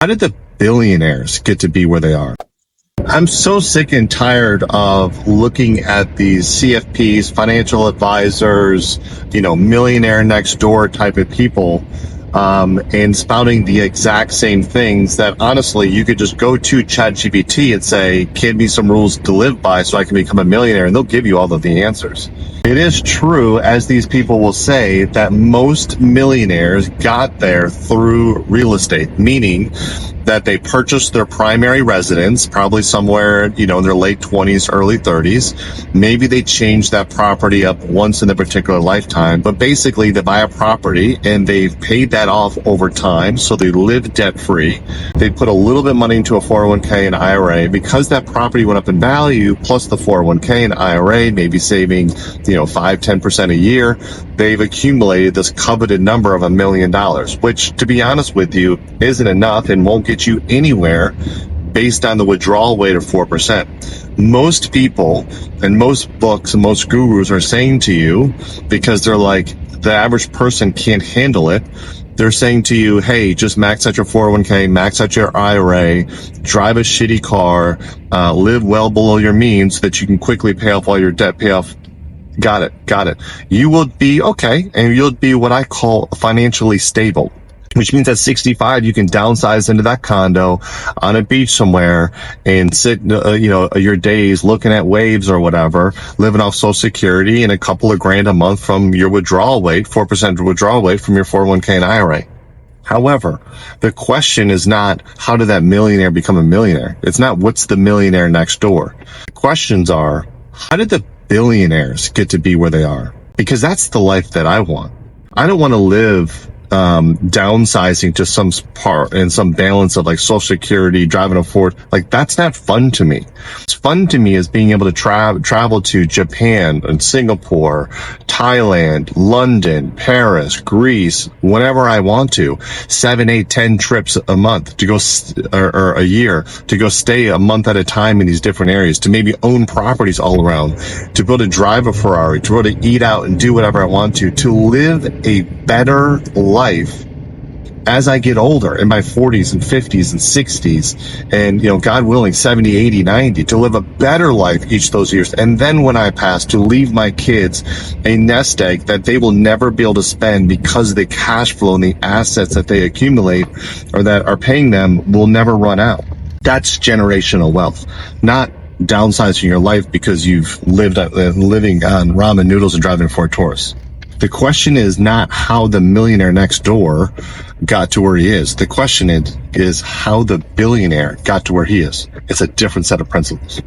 How did the billionaires get to be where they are? I'm so sick and tired of looking at these CFPs, financial advisors, millionaire next door type of people, and spouting the exact same things that honestly you could just go to ChatGPT and say, give me some rules to live by so I can become a millionaire, and they'll give you all of the answers. It is true, as these people will say, that most millionaires got there through real estate, meaning that they purchased their primary residence, probably somewhere, in their late 20s, early 30s. Maybe they changed that property up once in their particular lifetime, but basically they buy a property and they've paid that off over time, so they live debt-free. They put a little bit of money into a 401k and IRA. Because that property went up in value, plus the 401k and IRA, maybe saving, 5-10% a year, they've accumulated this coveted number of $1 million, which, to be honest with you, isn't enough and won't get you anywhere based on the withdrawal rate of 4%. Most people and most books and most gurus are saying to you, because they're like, the average person can't handle it, they're saying to you, hey, just max out your 401k, max out your IRA, drive a shitty car, live well below your means so that you can quickly pay off all your debt, pay off. Got it. You will be okay, and you'll be what I call financially stable, which means at 65, you can downsize into that condo on a beach somewhere and sit, your days looking at waves or whatever, living off Social Security and a couple of grand a month from your withdrawal rate, 4% withdrawal rate from your 401k and IRA. However, the question is not, how did that millionaire become a millionaire? It's not, what's the millionaire next door? The questions are, how did the billionaires get to be where they are? Because that's the life that I want. I don't want to live downsizing to some part and some balance of like Social Security, driving a Ford. Like, that's not fun to me. What's fun to me is being able to travel to Japan and Singapore, Thailand, London, Paris, Greece, whenever I want to, 7, 8, 10 trips a month to go, or a year to go stay a month at a time in these different areas, to maybe own properties all around, to be able to drive a Ferrari, to be able to eat out and do whatever I want to live a better life as I get older, in my 40s and 50s and 60s, and, God willing, 70, 80, 90, to live a better life each of those years. And then when I pass, to leave my kids a nest egg that they will never be able to spend because the cash flow and the assets that they accumulate or that are paying them will never run out. That's generational wealth, not downsizing your life because you've living on ramen noodles and driving a Ford Taurus. The question is not how the millionaire next door got to where he is. The question is how the billionaire got to where he is. It's a different set of principles.